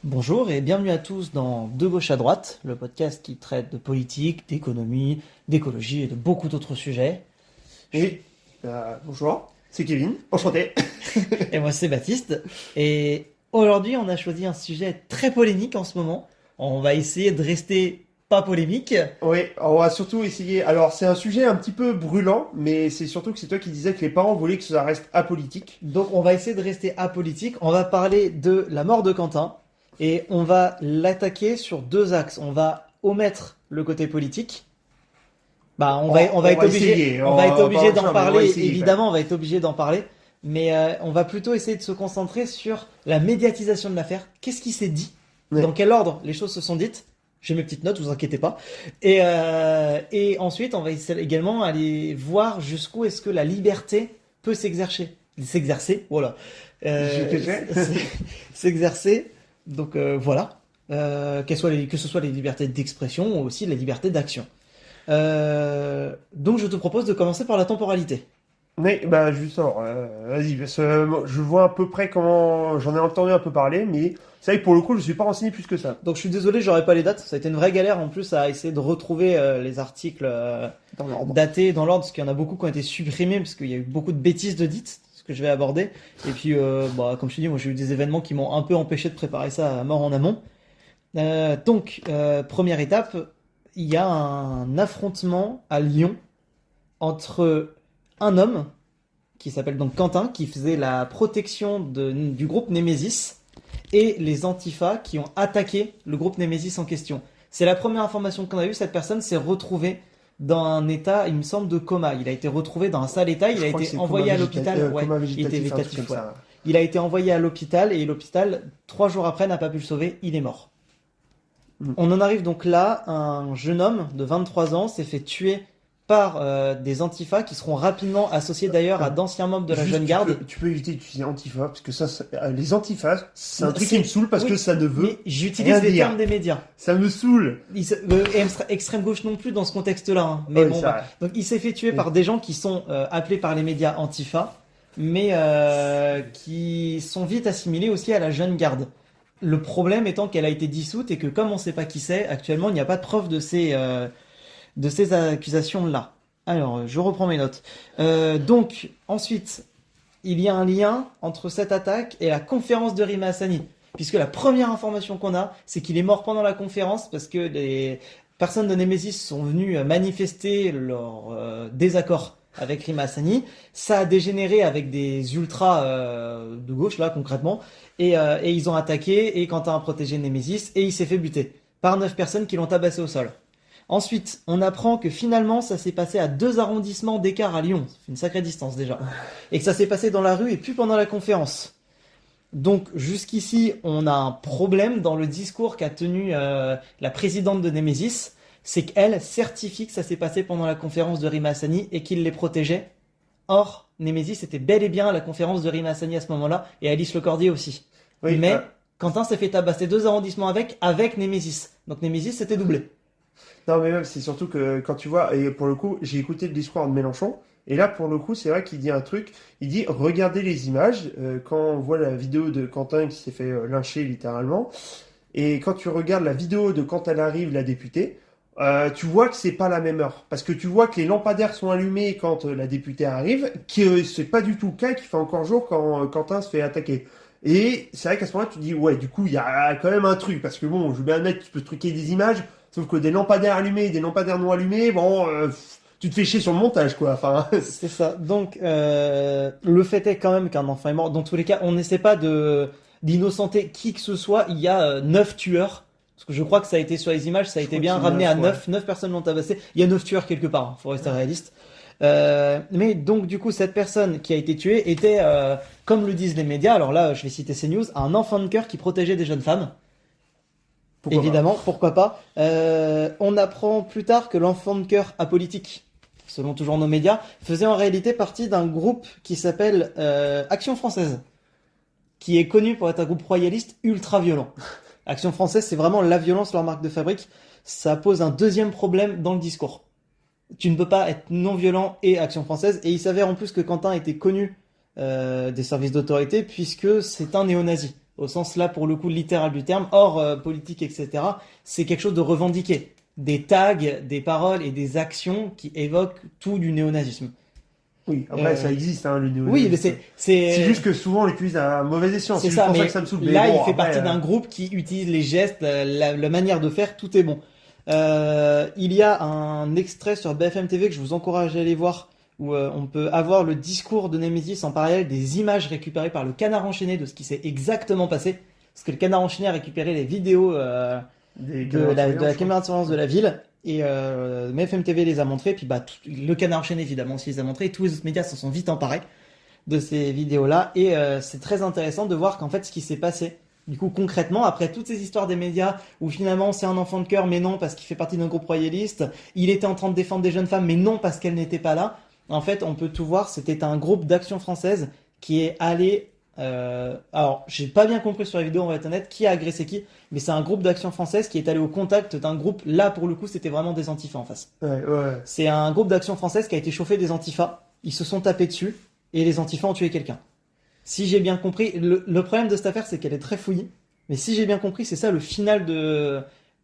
Bonjour et bienvenue à tous dans De gauche à droite, le podcast qui traite de politique, d'économie, d'écologie et de beaucoup d'autres sujets. Oui, bonjour, c'est Kevin, enchanté. Et moi c'est Baptiste. Et aujourd'hui on a choisi un sujet très polémique en ce moment. On va essayer de rester pas polémique. Oui, on va surtout essayer. Alors, c'est un sujet un petit peu brûlant, mais c'est surtout que c'est toi qui disais que les parents voulaient que ça reste apolitique. Donc on va essayer de rester apolitique. On va parler de la mort de Quentin et on va l'attaquer sur deux axes. On va omettre le côté politique. On va être obligé, essayer. on va être obligé d'en On va parler, essayer, évidemment, on va être obligé d'en parler, mais on va plutôt essayer de se concentrer sur la médiatisation de l'affaire. Qu'est-ce qui s'est dit? Ouais. Dans quel ordre les choses se sont dites? J'ai mes petites notes, vous inquiétez pas. Et ensuite, on va également aller voir jusqu'où est-ce que la liberté peut s'exercer, voilà. S'exercer. Donc voilà. Que ce soit les libertés d'expression ou aussi les libertés d'action. Donc je te propose de commencer par la temporalité. Mais, justement, vas-y, parce que moi, je vois à peu près comment. J'en ai entendu un peu parler, mais c'est vrai que pour le coup, je suis pas renseigné plus que ça. Donc je suis désolé, j'aurais pas les dates. Ça a été une vraie galère en plus à essayer de retrouver les articles Dans l'ordre. datés dans l'ordre, parce qu'il y en a beaucoup qui ont été supprimés, parce qu'il y a eu beaucoup de bêtises de dites, ce que je vais aborder. Et puis, comme je te dis, moi j'ai eu des événements qui m'ont un peu empêché de préparer ça à mort en amont. Première étape, il y a un affrontement à Lyon entre un homme qui s'appelle donc Quentin, qui faisait la protection du groupe Némésis, et les Antifa qui ont attaqué le groupe Némésis en question. C'est la première information qu'on a eue. Cette personne s'est retrouvée dans un état, il me semble, de coma. Il a été retrouvé dans un sale état. Il a été envoyé à l'hôpital. Ouais, il était végétatif. Ouais. Il a été envoyé à l'hôpital et l'hôpital, 3 jours après, n'a pas pu le sauver. Il est mort. On en arrive donc là, un jeune homme de 23 ans s'est fait tuer par des antifas qui seront rapidement associés d'ailleurs à d'anciens membres de la jeune garde. Tu peux éviter d'utiliser antifa, parce que les antifas, c'est un truc qui me saoule parce que ça ne veut. Mais j'utilise les termes des médias. Ça me saoule. Extrême gauche non plus dans ce contexte-là. Hein. Mais bon, donc il s'est fait tuer par des gens qui sont appelés par les médias antifa, mais qui sont vite assimilés aussi à la jeune garde. Le problème étant qu'elle a été dissoute et que comme on ne sait pas qui c'est, actuellement il n'y a pas de preuve de ces accusations-là. Alors, je reprends mes notes. Donc, ensuite, il y a un lien entre cette attaque et la conférence de Rima Hassani. Puisque la première information qu'on a, c'est qu'il est mort pendant la conférence parce que les personnes de Némésis sont venues manifester leur désaccord avec Rima Hassani. Ça a dégénéré avec des ultras de gauche, là, concrètement. Et ils ont attaqué, et Quentin a protégé Némésis, et il s'est fait buter par 9 personnes qui l'ont tabassé au sol. Ensuite, on apprend que finalement, ça s'est passé à 2 arrondissements d'écart à Lyon. C'est une sacrée distance déjà. Et que ça s'est passé dans la rue et plus pendant la conférence. Donc, jusqu'ici, on a un problème dans le discours qu'a tenu la présidente de Némésis. C'est qu'elle certifie que ça s'est passé pendant la conférence de Rima Hassani et qu'il les protégeait. Or, Némésis était bel et bien à la conférence de Rima Hassani à ce moment-là, et Alice Lecordier aussi. Oui, mais Quentin s'est fait tabasser 2 arrondissements avec Némésis. Donc Némésis s'était doublé. Non, mais même, c'est surtout que quand tu vois, et pour le coup, j'ai écouté le discours de Mélenchon, et là, pour le coup, c'est vrai qu'il dit un truc, il dit, regardez les images, quand on voit la vidéo de Quentin qui s'est fait lyncher littéralement, et quand tu regardes la vidéo de quand elle arrive, la députée, tu vois que c'est pas la même heure. Parce que tu vois que les lampadaires sont allumés quand la députée arrive, que c'est pas du tout le cas, qu'il fait encore jour quand Quentin se fait attaquer. Et c'est vrai qu'à ce moment-là, tu te dis, ouais, du coup, il y a quand même un truc, parce que bon, je veux bien admettre, tu peux truquer des images, sauf que des lampadaires allumés, des lampadaires non allumés, bon, tu te fais chier sur le montage, quoi. Enfin, c'est ça. Donc, le fait est quand même qu'un enfant est mort. Dans tous les cas, on n'essaie pas d'innocenter qui que ce soit. Il y a 9 tueurs. Parce que je crois que ça a été sur les images, ça a été bien ramené à 9. 9 personnes l'ont tabassé. Il y a 9 tueurs quelque part. Hein, faut rester réaliste. Mais donc, du coup, cette personne qui a été tuée était, comme le disent les médias, alors là, je vais citer CNews, un enfant de cœur qui protégeait des jeunes femmes. Pourquoi pas. On apprend plus tard que l'enfant de cœur apolitique, selon toujours nos médias, faisait en réalité partie d'un groupe qui s'appelle Action Française, qui est connu pour être un groupe royaliste ultra violent. Action Française, c'est vraiment la violence, leur marque de fabrique. Ça pose un deuxième problème dans le discours. Tu ne peux pas être non violent et Action Française, et il s'avère en plus que Quentin était connu des services d'autorité, puisque c'est un néo-nazi. au sens là pour le coup littéral du terme, hors politique, etc. C'est quelque chose de revendiqué. Des tags, des paroles et des actions qui évoquent tout du néonazisme. Oui, après, ça existe, hein, le Oui, mais néonazisme. C'est juste que souvent on l'utilise à mauvais escient. c'est C'est ça, pour ça mais que ça me saoule. là, Mais bon, il fait après, partie d'un groupe qui utilise les gestes, la manière de faire, tout est bon. Il y a un extrait sur BFM TV que je vous encourage à aller voir, où on peut avoir le discours de Nemesis en parallèle des images récupérées par le Canard enchaîné de ce qui s'est exactement passé. Parce que le Canard enchaîné a récupéré les vidéos des de caméras la surveillance, caméra de surveillance de la ville. Et BFM TV les a montrés, puis le Canard enchaîné évidemment aussi les a montrés, et tous les autres médias s'en sont vite emparés de ces vidéos-là, et c'est très intéressant de voir qu'en fait ce qui s'est passé, du coup concrètement, après toutes ces histoires des médias, où finalement c'est un enfant de cœur, mais non parce qu'il fait partie d'un groupe royaliste, il était en train de défendre des jeunes femmes, mais non parce qu'elles n'étaient pas là, en fait on peut tout voir, c'était un groupe d'action française qui est allé... alors, j'ai pas bien compris sur la vidéo, on va être honnête, qui a agressé qui, mais c'est un groupe d'action française qui est allé au contact d'un groupe, là pour le coup c'était vraiment des antifas en face. Ouais, ouais. C'est un groupe d'action française qui a été chauffé des antifas, ils se sont tapés dessus, et les antifas ont tué quelqu'un. Si j'ai bien compris, le problème de cette affaire c'est qu'elle est très fouillie, mais si j'ai bien compris c'est ça le final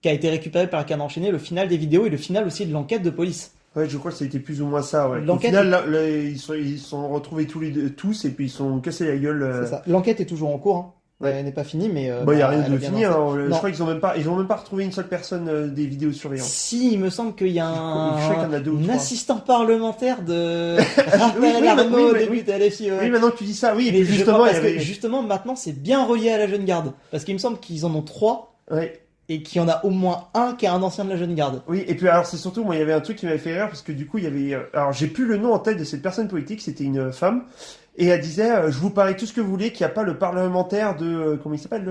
qui a été récupéré par la canne enchaînée, le final des vidéos et le final aussi de l'enquête de police. Ouais, je crois que ça a été plus ou moins ça, ouais. Au L'enquête final, là, ils sont retrouvés tous, et puis ils sont cassés la gueule. C'est ça. L'enquête est toujours en cours, hein. Ouais. Elle n'est pas finie, mais Bon, il y a rien elle de a bien fini, avancé. hein. Je Non. crois qu'ils ont même pas retrouvé une seule personne des vidéos surveillance. Si, il me semble qu'il y a Je crois qu'il y en a deux ou un trois. assistant parlementaire de Oui, Raphaël oui, Arnaud, oui, député LFI. Ouais. Oui, maintenant que tu dis ça, oui, et Mais puis je justement, crois il y parce avait... que justement maintenant c'est bien relié à la jeune garde, parce qu'il me semble qu'ils en ont 3 Ouais. et qu'il y en a au moins un qui est un ancien de la jeune garde. Oui, et puis alors c'est surtout, moi il y avait un truc qui m'avait fait rire, parce que du coup il y avait... alors j'ai plus le nom en tête de cette personne politique, c'était une femme, et elle disait, je vous parie tout ce que vous voulez, qu'il n'y a pas le parlementaire de... comment il s'appelle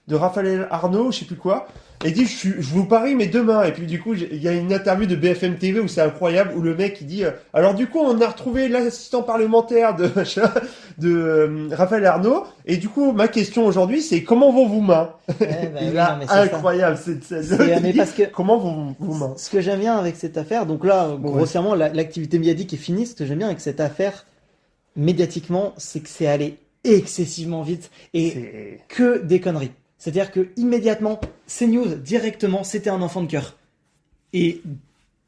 de Raphaël Arnaud, je sais plus quoi. Et dit, je vous parie, mais demain. Et puis du coup, il y a une interview de BFM TV où c'est incroyable, où le mec il dit, alors du coup, on a retrouvé l'assistant parlementaire de Raphaël Arnaud. Et du coup, ma question aujourd'hui, c'est comment vont vos mains? Ouais, bah oui, Là, non, mais c'est incroyable, cette scène. mais parce que Comment vont vos mains? ce que j'aime bien avec cette affaire, donc là Bon, grossièrement l'activité médiatique est finie. Ce que j'aime bien avec cette affaire médiatiquement, c'est que c'est allé excessivement vite et C'est... que des conneries. C'est-à-dire que immédiatement, CNews directement, c'était un enfant de cœur. Et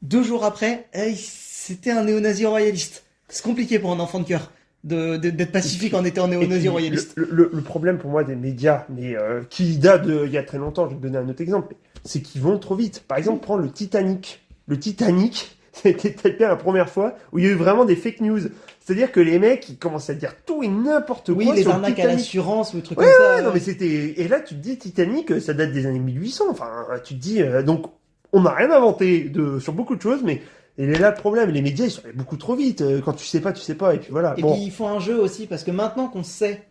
2 jours après, c'était un néo-nazi royaliste. C'est compliqué pour un enfant de cœur d'être pacifique en étant Et néo-nazi puis, royaliste. le problème pour moi des médias, mais qui date il y a très longtemps, je vais te donner un autre exemple, c'est qu'ils vont trop vite. Par exemple, prends le Titanic. Le Titanic, ça a été tapé la première fois où il y a eu vraiment des fake news. C'est-à-dire que les mecs, ils commencent à dire tout et n'importe Oui, quoi les sur le arnaques à Titanic. l'assurance ou des trucs Ouais, comme ça. non mais c'était... Et là, tu te dis Titanic, ça date des années 1800. Enfin, tu te dis... donc, on n'a rien inventé sur beaucoup de choses, mais... Et là, le problème, les médias, ils sont allés beaucoup trop vite. Quand tu sais pas, tu sais pas. Et puis voilà. Et Bon. puis ils font un jeu aussi, parce que maintenant qu'on sait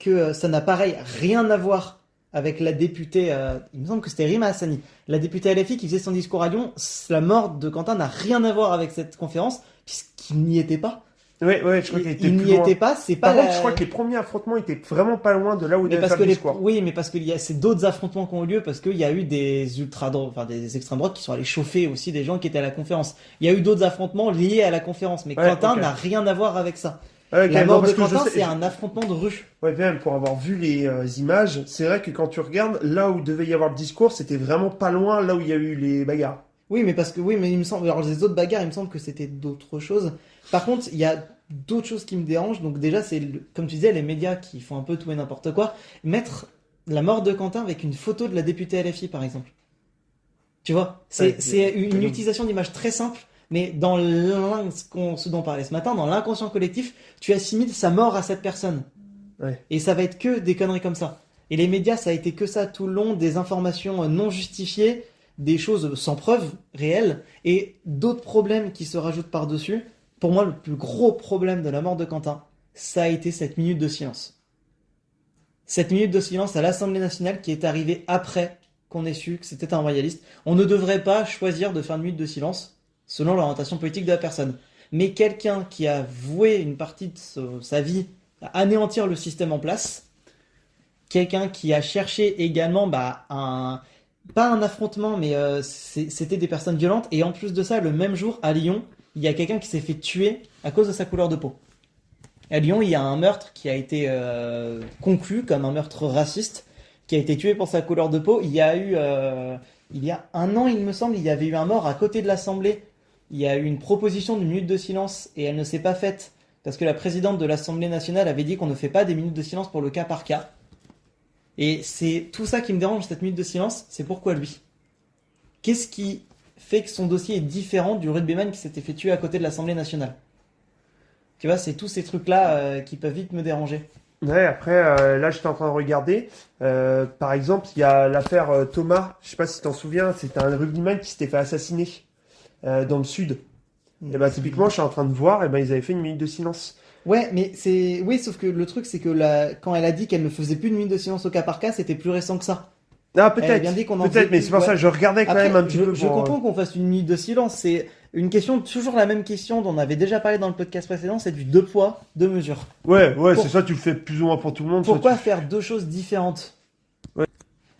que ça n'a pareil rien à voir avec la députée, il me semble que c'était Rima Hassani, la députée LFI qui faisait son discours à Lyon, la mort de Quentin n'a rien à voir avec cette conférence, puisqu'il n'y était pas. Ouais, je crois qu'il était Il plus n'y loin. était pas, c'est pas Par contre, je crois que les premiers affrontements étaient vraiment pas loin de là où il mais devait parce faire que le discours. oui, mais parce qu'il y a c'est d'autres affrontements qui ont eu lieu, parce qu'il y a eu des des extrêmes droites qui sont allés chauffer aussi des gens qui étaient à la conférence. Il y a eu d'autres affrontements liés à la conférence, mais Ouais, Quentin ok. n'a rien à voir avec ça. Ouais, La ok, mort non, de parce que je Quentin, sais- c'est un affrontement de rue. Ouais, même pour avoir vu les images, c'est vrai que quand tu regardes, là où devait y avoir le discours, c'était vraiment pas loin là où il y a eu les bagarres. Oui, mais il me semble, alors les autres bagarres, il me semble que c'était d'autres choses. Par contre, il y a d'autres choses qui me dérangent. Donc déjà, comme tu disais, les médias qui font un peu tout et n'importe quoi. Mettre la mort de Quentin avec une photo de la députée LFI, par exemple. Tu vois, c'est une utilisation d'image très simple, mais dans ce dont on parlait ce matin, dans l'inconscient collectif, tu assimiles sa mort à cette personne. Ouais. Et ça va être que des conneries comme ça. Et les médias, ça a été que ça tout le long, des informations non justifiées, des choses sans preuve réelle, et d'autres problèmes qui se rajoutent par-dessus. Pour moi, le plus gros problème de la mort de Quentin, ça a été cette minute de silence. Cette minute de silence à l'Assemblée nationale qui est arrivée après qu'on ait su que c'était un royaliste. On ne devrait pas choisir de faire une minute de silence selon l'orientation politique de la personne. Mais quelqu'un qui a voué une partie de sa vie à anéantir le système en place, quelqu'un qui a cherché également pas un affrontement, mais c'était des personnes violentes. Et en plus de ça, le même jour, à Lyon, il y a quelqu'un qui s'est fait tuer à cause de sa couleur de peau. À Lyon, il y a un meurtre qui a été conclu comme un meurtre raciste, qui a été tué pour sa couleur de peau. Il y a un an, il me semble, il y avait eu un mort à côté de l'Assemblée. Il y a eu une proposition d'une minute de silence et elle ne s'est pas faite parce que la présidente de l'Assemblée nationale avait dit qu'on ne fait pas des minutes de silence pour le cas par cas. Et c'est tout ça qui me dérange, cette minute de silence, c'est pourquoi lui. Qu'est-ce qui fait que son dossier est différent du rugbyman qui s'était fait tuer à côté de l'Assemblée nationale? Tu vois, c'est tous ces trucs-là qui peuvent vite me déranger. Ouais, après, là, j'étais en train de regarder. Par exemple, il y a l'affaire Thomas. Je sais pas si tu t'en souviens. C'était un rugbyman qui s'était fait assassiner dans le sud. Et bah, typiquement, je suis en train de voir. Et ben, ils avaient fait une minute de silence. Ouais, mais c'est... Oui, sauf que le truc, c'est que quand elle a dit qu'elle ne faisait plus de minute de silence au cas par cas, c'était plus récent que ça. Ah, Elle a bien dit qu'on en peut-être, faisait mais plus, c'est pour ouais. ça que je regardais quand Après, même un petit peu je pour, comprends qu'on fasse une minute de silence. C'est une question, toujours la même question dont on avait déjà parlé dans le podcast précédent, c'est du deux poids, deux mesures. Ouais, Pour- c'est ça, tu le fais plus ou moins pour tout le monde. soit Pourquoi tu- faire deux choses différentes? Ouais.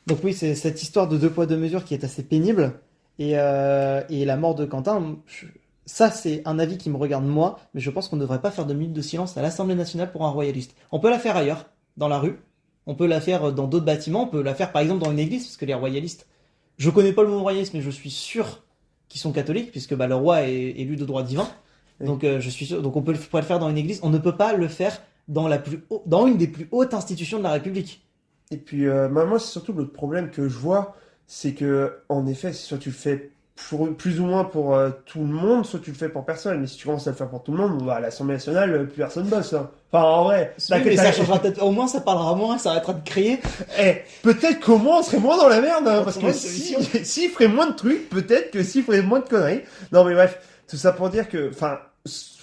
Donc oui, c'est cette histoire de deux poids, deux mesures qui est assez pénible. Et la mort de Quentin, ça c'est un avis qui me regarde moi, mais je pense qu'on ne devrait pas faire de minute de silence à l'Assemblée nationale pour un royaliste. On peut la faire ailleurs, dans la rue. On peut la faire dans d'autres bâtiments. On peut la faire par exemple dans une église, parce que les royalistes, je connais pas le mot royaliste, mais je suis sûr qu'ils sont catholiques, puisque bah, le roi est élu de droit divin. Oui. Donc je suis sûr. Donc pourrait le faire dans une église. On ne peut pas le faire dans dans une des plus hautes institutions de la République. Et puis, moi, c'est surtout le problème que je vois, c'est que, en effet, soit tu le fais plus ou moins pour tout le monde, soit tu le fais pour personne. Mais si tu commences à le faire pour tout le monde, bah, à l'Assemblée nationale, plus personne bosse. Hein. Enfin, en vrai, Oui, mais ça changera peut-être. Au moins, ça parlera moins, ça arrêtera de crier. peut-être qu'au moins on serait moins dans la merde, hein, parce On que trouverait une solution. s'il ferait moins de trucs, peut-être que s'il ferait moins de conneries. Non, mais bref, tout ça pour dire que, enfin,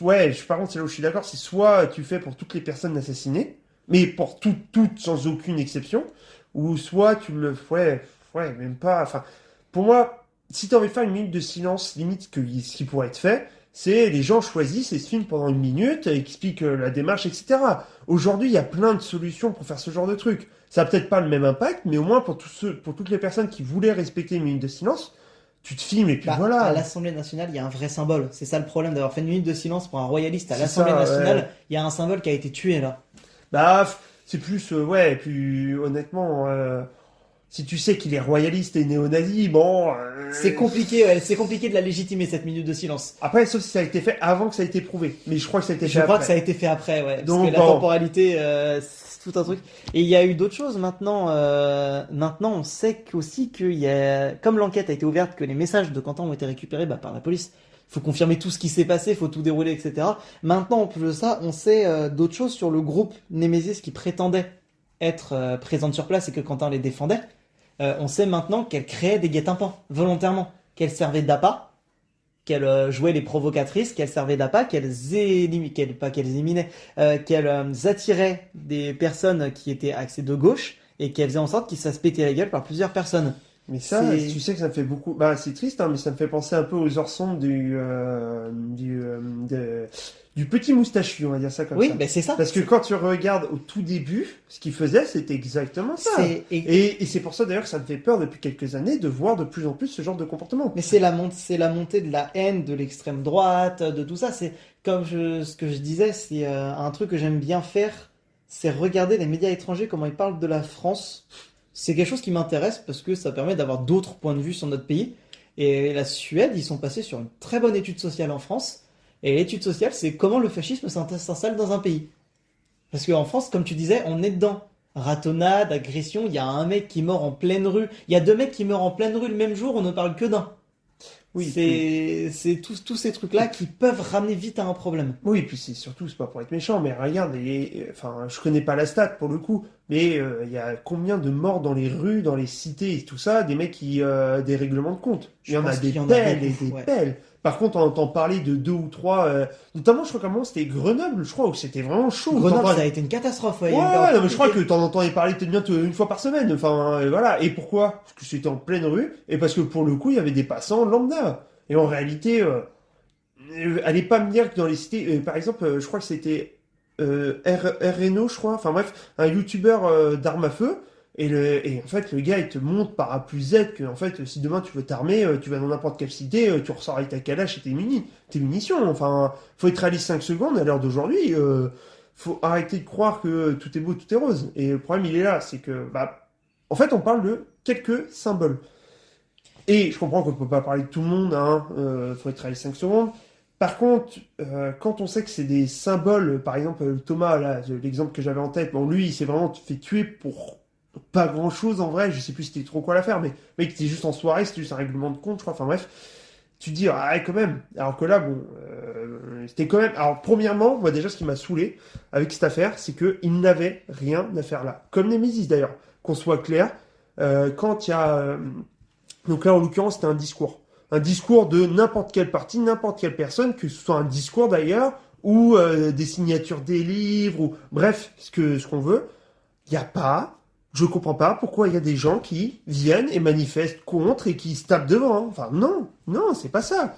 ouais, par contre, c'est là où je suis d'accord, c'est soit tu fais pour toutes les personnes assassinées, mais pour toutes sans aucune exception, ou soit tu le, ouais, même pas, enfin, pour moi, si tu as envie de faire une minute de silence, limite ce qui pourrait être fait, c'est les gens choisissent et se filment pendant une minute, expliquent la démarche, etc. Aujourd'hui, il y a plein de solutions pour faire ce genre de truc. Ça n'a peut-être pas le même impact, mais au moins pour pour toutes les personnes qui voulaient respecter une minute de silence, tu te filmes et puis Bah, voilà. à l'Assemblée nationale, il y a un vrai symbole. C'est ça le problème d'avoir fait une minute de silence pour un royaliste à C'est l'Assemblée ça, nationale. ouais. Il y a un symbole qui a été tué là. Bah, c'est plus, ouais, et puis honnêtement, si tu sais qu'il est royaliste et néo-nazi, bon. C'est compliqué, ouais, c'est compliqué de la légitimer cette minute de silence. Après, sauf si ça a été fait avant que ça a été prouvé. Mais je crois que ça a été fait Je crois après. que ça a été fait après, ouais. Parce Donc, que la bon. temporalité, c'est tout un truc. Et il y a eu d'autres choses maintenant. Maintenant, on sait aussi qu'il y a, comme l'enquête a été ouverte, que les messages de Quentin ont été récupérés bah, par la police. Il faut confirmer tout ce qui s'est passé, il faut tout dérouler, etc. Maintenant, en plus de ça, on sait d'autres choses sur le groupe Némésis qui prétendait être présente sur place et que Quentin les défendait. On sait maintenant qu'elle créait des guet-apens volontairement, qu'elle servait d'appât, qu'elle jouait les provocatrices, qu'elle servait d'appât, qu'elles attiraient des personnes qui étaient axées de gauche et qu'elles faisaient en sorte qu'ils se fassent péter la gueule par plusieurs personnes. Mais ça, C'est- tu sais que ça me fait beaucoup. Bah, c'est triste, hein, mais ça me fait penser un peu aux Orsons du petit moustachu, on va dire ça comme Oui, ça. ben c'est ça. Parce que quand tu regardes au tout début, ce qu'il faisait, c'était exactement ça. Et c'est pour ça d'ailleurs que ça me fait peur depuis quelques années de voir de plus en plus ce genre de comportement. Mais c'est la montée de la haine, de l'extrême droite, de tout ça. C'est comme ce que je disais, c'est un truc que j'aime bien faire, c'est regarder les médias étrangers comment ils parlent de la France. C'est quelque chose qui m'intéresse parce que ça permet d'avoir d'autres points de vue sur notre pays. Et la Suède, ils sont passés sur une très bonne étude sociale en France. Et l'étude sociale, c'est comment le fascisme s'installe dans un pays. Parce qu'en France, comme tu disais, on est dedans. Ratonnade, agression, il y a un mec qui meurt en pleine rue. Il y a deux mecs qui meurent en pleine rue le même jour, on ne parle que d'un. Oui, C'est tous ces trucs-là qui peuvent ramener vite à un problème. oui, puis c'est surtout, c'est pas pour être méchant, mais regarde, enfin, je connais pas la stat pour le coup, mais il y a combien de morts dans les rues, dans les cités et tout ça, des mecs qui, des règlements de compte. Il y en a pense des qu'il y en a pelles et beaucoup, des ouais. pelles. Par contre, on entend parler de deux ou trois, notamment, je crois qu'à un moment, c'était Grenoble, je crois, où c'était vraiment chaud. Grenoble, T'entends- ça a été une catastrophe. Ouais, Ouais, il y a une période non, mais je crois que compliquée. t'en entendais parler peut-être bien une fois par semaine. Enfin, voilà. Et pourquoi? Parce que c'était en pleine rue, et parce que pour le coup, il y avait des passants lambda. Et en réalité, allez pas me dire que dans les cités, par exemple, je crois que c'était RNO, je crois. Enfin bref, un youtubeur d'armes à feu. Et en fait, le gars, il te montre par A plus Z que, en fait, si demain tu veux t'armer, tu vas dans n'importe quelle cité, tu ressors avec ta calache et tes munitions. Enfin, faut être réaliste 5 secondes à l'heure d'aujourd'hui. faut arrêter de croire que tout est beau, tout est rose. Et le problème, il est là, c'est que, en fait, on parle de quelques symboles. Et je comprends qu'on ne peut pas parler de tout le monde, hein, faut être à les 5 secondes. Par contre, quand on sait que c'est des symboles, par exemple Thomas, là, l'exemple que j'avais en tête, bon lui il s'est vraiment fait tuer pour pas grand chose en vrai, je sais plus c'était trop quoi l'affaire, mais mec c'était juste en soirée, c'était juste un règlement de compte, je crois, enfin bref. Tu te dis, ah ouais, quand même. Alors que là, bon, c'était quand même. Alors, premièrement, moi déjà, ce qui m'a saoulé avec cette affaire, c'est qu'il n'avait rien à faire là. Comme Nemesis d'ailleurs, qu'on soit clair, quand il y a. Donc là, en l'occurrence, c'était un discours. Un discours de n'importe quelle partie, n'importe quelle personne, que ce soit un discours d'ailleurs, ou des signatures des livres, ou bref, ce qu'on veut. Il n'y a pas. Je comprends pas pourquoi il y a des gens qui viennent et manifestent contre et qui se tapent devant. Enfin, non, non, c'est pas ça.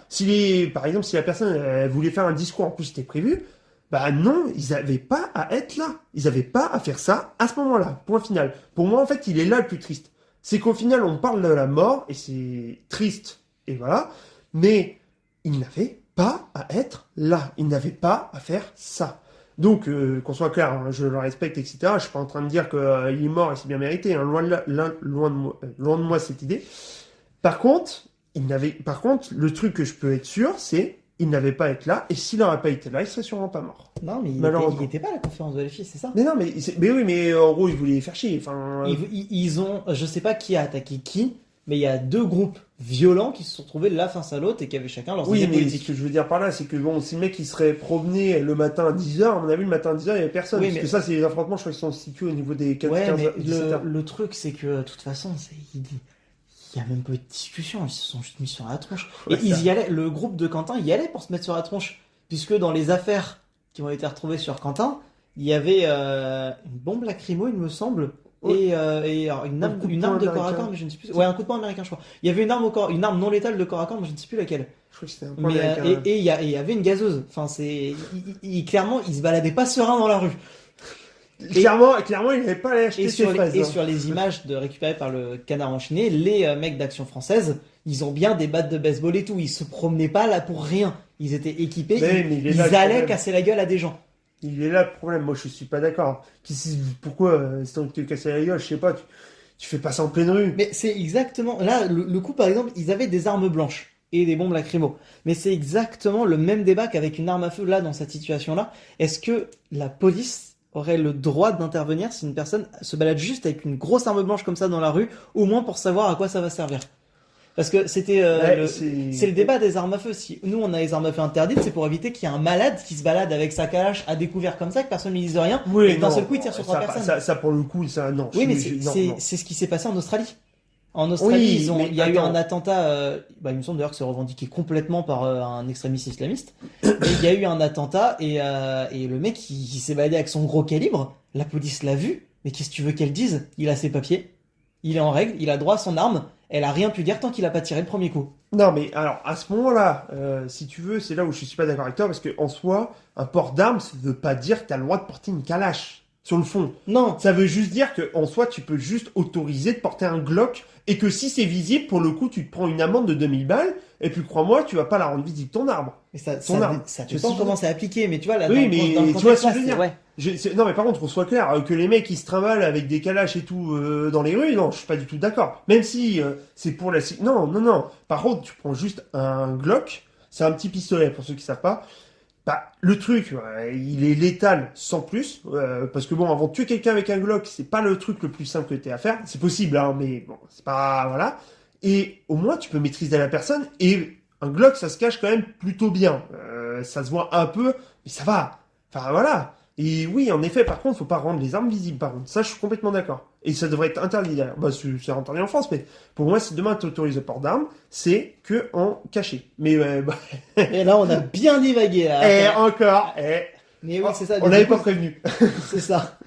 Par exemple, si la personne elle voulait faire un discours, en plus c'était prévu, bah non, ils avaient pas à être là. Ils avaient pas à faire ça à ce moment-là. Point final. Pour moi, en fait, il est là le plus triste. C'est qu'au final, on parle de la mort et c'est triste. Et voilà. Mais il n'avait pas à être là. Il n'avait pas à faire ça. Donc, qu'on soit clair, hein, je le respecte, etc. Je suis pas en train de dire qu'il est mort et c'est bien mérité. Hein, loin de moi cette idée. Par contre, le truc que je peux être sûr, c'est il n'avait pas à être là. Et s'il n'aurait pas été là, il serait sûrement pas mort. Non, mais il était pas à la conférence de l'EFI, c'est ça? Mais non, mais oui, mais en gros, ils voulaient les faire chier. Enfin, Ils ont, je sais pas qui a attaqué qui, mais il y a deux groupes violents qui se sont retrouvés l'un face à l'autre et qui avaient chacun leurs idées mais politiques. ce que je veux dire par là, c'est que bon, si le mec il serait promené le matin à 10h, à mon avis, le matin à 10h, il n'y avait personne. Oui, parce mais- que ça, c'est les affrontements, je crois qu'ils sont situés au niveau des 15 Ouais, mais 17h. le truc, c'est que de toute façon, il y a même pas eu de discussion, ils se sont juste mis sur la tronche. Et Ouais, ça. ils y allaient, le groupe de Quentin y allait pour se mettre sur la tronche, puisque dans les affaires qui ont été retrouvées sur Quentin, il y avait une bombe lacrymo, il me semble, Ouais. et alors, une Un arme, coup de une poing arme de corps à américain. corps, mais je ne sais plus. Ouais, un coup de poing américain, je crois. Il y avait une arme une arme non létale de corps à corps, mais je ne sais plus laquelle. Je crois que c'était un point Mais américain. et il y avait une gazeuse. Enfin, clairement, il se baladait pas serein dans la rue. Clairement, il n'avait pas allé acheter Et ses sur, fraises. et Hein. sur les images récupérées par le Canard enchaîné, les mecs d'Action Française, ils ont bien des battes de baseball et tout. Ils se promenaient pas là pour rien. Ils étaient équipés. Mais il est Ils là, le allaient problème. casser la gueule à des gens. Il est là le problème. Moi, je suis pas d'accord. Pourquoi, si t'as envie de te casser la gueule, je sais pas, tu fais pas ça en pleine rue. Mais c'est exactement. Là, le coup, par exemple, ils avaient des armes blanches et des bombes lacrymo. Mais c'est exactement le même débat qu'avec une arme à feu là, dans cette situation-là. Est-ce que la police aurait le droit d'intervenir si une personne se balade juste avec une grosse arme blanche comme ça dans la rue, au moins pour savoir à quoi ça va servir? Parce que c'était Ouais, c'est le débat des armes à feu. Si nous on a les armes à feu interdites, c'est pour éviter qu'il y ait un malade qui se balade avec sa calache à découvert comme ça, que personne ne lui dise rien, Oui, et que d'un non, seul coup il tire sur trois personnes. ça, pour le coup, ça, non. Oui, mais non, non. c'est ce qui s'est passé en Australie. En Australie, Oui, mais il y a eu attends. un attentat, il me semble d'ailleurs que c'est revendiqué complètement par un extrémiste islamiste, mais il y a eu un attentat et le mec il s'est baladé avec son gros calibre, la police l'a vu, mais qu'est-ce que tu veux qu'elle dise? Il a ses papiers, il est en règle, il a droit à son arme, elle a rien pu dire tant qu'il a pas tiré le premier coup. Non, mais alors, à ce moment-là, si tu veux, c'est là où je suis pas d'accord avec toi, parce que en soi, un port d'armes, ça veut pas dire que t'as le droit de porter une calache. Sur le fond. Non, Ça veut juste dire que, en soi, tu peux juste autoriser de porter un Glock, et que si c'est visible, pour le coup, tu te prends une amende de 2000 balles, et puis crois-moi, tu vas pas la rendre visible ton arbre. mais ça Ton arme. ça Tu vois ce dépend que je veux comment dire c'est appliqué, mais tu vois là Oui, dans le mais tu vois contexte ce que là, je veux dire. ouais. Non, mais par contre, qu'on soit clair, que les mecs ils se trimballent avec des calaches et tout dans les rues, non, je suis pas du tout d'accord. Même si c'est pour la. Non, non, non. Par contre, tu prends juste un Glock, c'est un petit pistolet pour ceux qui savent pas. Bah, le truc, il est létal sans plus, parce que bon, avant de tuer quelqu'un avec un Glock, c'est pas le truc le plus simple que t'aies à faire. C'est possible, hein, mais bon, c'est pas. Voilà. Et au moins, tu peux maîtriser la personne, et un Glock, ça se cache quand même plutôt bien. Ça se voit un peu, mais ça va. Enfin, voilà. Et oui, en effet, par contre, faut pas rendre les armes visibles, par contre. Ça, je suis complètement d'accord. Et ça devrait être interdit d'ailleurs. Bah, c'est interdit en France, mais pour moi, si demain tu autorises le port d'armes, c'est que en caché. Mais Et là on a bien divagué là. encore, Mais oui, c'est ça. on du l'avait coup, pas prévenu. c'est ça.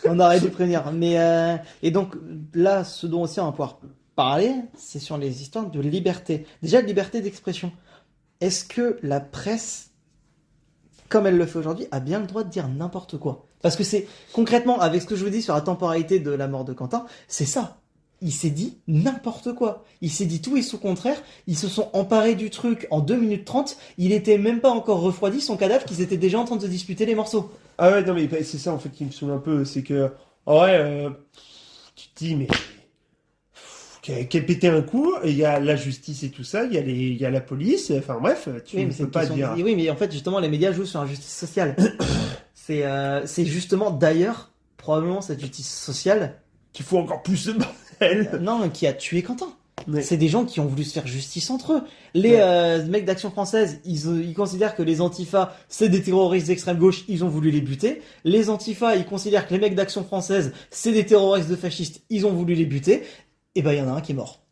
On aurait dû prévenir. Mais et donc là, ce dont aussi on va pouvoir parler, c'est sur les histoires de liberté. Déjà, de liberté d'expression. Est-ce que la presse, comme elle le fait aujourd'hui, a bien le droit de dire n'importe quoi? Parce que c'est concrètement, avec ce que je vous dis sur la temporalité de la mort de Quentin, c'est ça. il s'est dit n'importe quoi. Il s'est dit tout et son contraire. Ils se sont emparés du truc en 2 minutes 30. Il était même pas encore refroidi, son cadavre, qu'ils étaient déjà en train de se disputer les morceaux. Ah ouais, non, mais c'est ça en fait qui me saoule un peu. C'est que, en vrai, tu te dis, mais. Qu'elle pétait un coup, et il y a la justice et tout ça, il y a la police, enfin bref, tu ne peux pas dire. Oui, mais en fait, justement, les médias jouent sur la justice sociale. C'est justement, d'ailleurs, probablement cette justice sociale. Qu'il faut encore plus de bordel. Non, qui a tué Quentin. Ouais. C'est des gens qui ont voulu se faire justice entre eux. Les mecs d'Action Française, ils considèrent que les Antifa, c'est des terroristes d'extrême gauche, ils ont voulu les buter. Les Antifa, ils considèrent que les mecs d'Action Française, c'est des terroristes de fascistes, ils ont voulu les buter. Et ben, il y en a un qui est mort.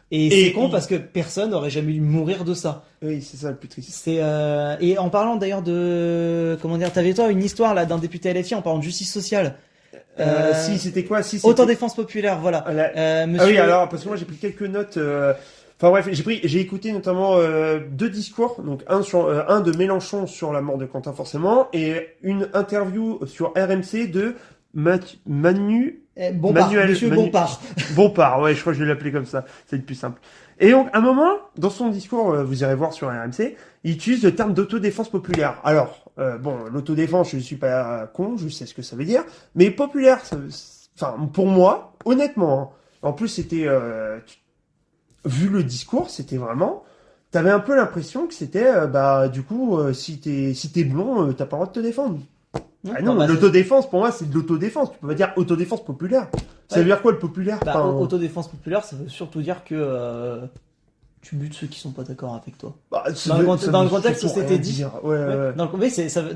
Et c'est con parce que personne n'aurait jamais dû mourir de ça. Oui, c'est ça le plus triste. Et en parlant d'ailleurs de, comment dire, t'avais toi une histoire là d'un député LFI en parlant de justice sociale. Si, c'était quoi? Si, c'était... Autodéfense populaire, voilà. Monsieur... Ah oui, alors, parce que moi j'ai pris quelques notes. Enfin bref, j'ai écouté notamment 2 discours, donc un de Mélenchon sur la mort de Quentin forcément, et une interview sur RMC de Manu... Monsieur Bompard. Bompard, ouais, je crois que je vais l'appeler comme ça, c'est le plus simple. Et donc, à un moment, dans son discours, vous irez voir sur RMC, il utilise le terme d'autodéfense populaire. Alors, bon, l'autodéfense, je suis pas con, je sais ce que ça veut dire, mais populaire, enfin, pour moi, honnêtement, hein, en plus, c'était, vu le discours, c'était vraiment, t'avais un peu l'impression que c'était, du coup, si t'es blond, t'as pas le droit de te défendre. Ah non, l'autodéfense, pour moi, c'est de l'autodéfense. Tu peux pas dire autodéfense populaire. Ça veut dire quoi, le populaire? Autodéfense populaire, ça veut surtout dire que tu butes ceux qui sont pas d'accord avec toi. Dans le contexte où c'était dit. Ouais.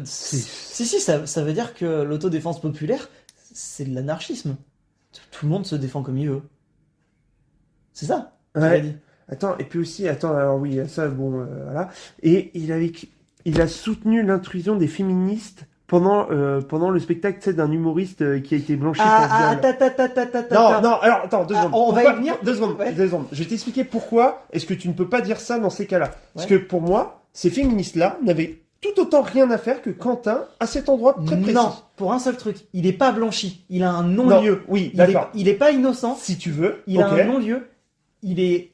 Ça veut dire que l'autodéfense populaire, c'est de l'anarchisme. Tout le monde se défend comme il veut. C'est ça. Ouais. Attends, et puis aussi, alors oui, ça, bon, voilà. Et il a soutenu l'intrusion des féministes pendant le spectacle, tu sais, d'un humoriste qui a été blanchi pour viol. Non, alors, attends, 2 secondes. On va y venir. 2 secondes, Ouais. 2 secondes. Je vais t'expliquer pourquoi est-ce que tu ne peux pas dire ça dans ces cas-là. Parce que pour moi, ces féministes-là n'avaient tout autant rien à faire que Quentin à cet endroit très précis. Non, pour un seul truc. Il est pas blanchi. Il a un non-lieu. Oui, d'accord. Il est pas innocent. Si tu veux. Il a un non-lieu. Il est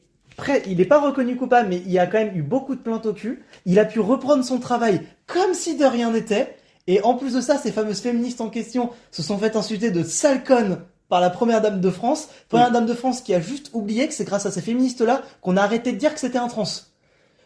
pas reconnu coupable, mais il y a quand même eu beaucoup de plaintes au cul. Il a pu reprendre son travail comme si de rien n'était. Et en plus de ça, ces fameuses féministes en question se sont fait insulter de sale conne par la première dame de France. Première dame de France qui a juste oublié que c'est grâce à ces féministes-là qu'on a arrêté de dire que c'était un trans.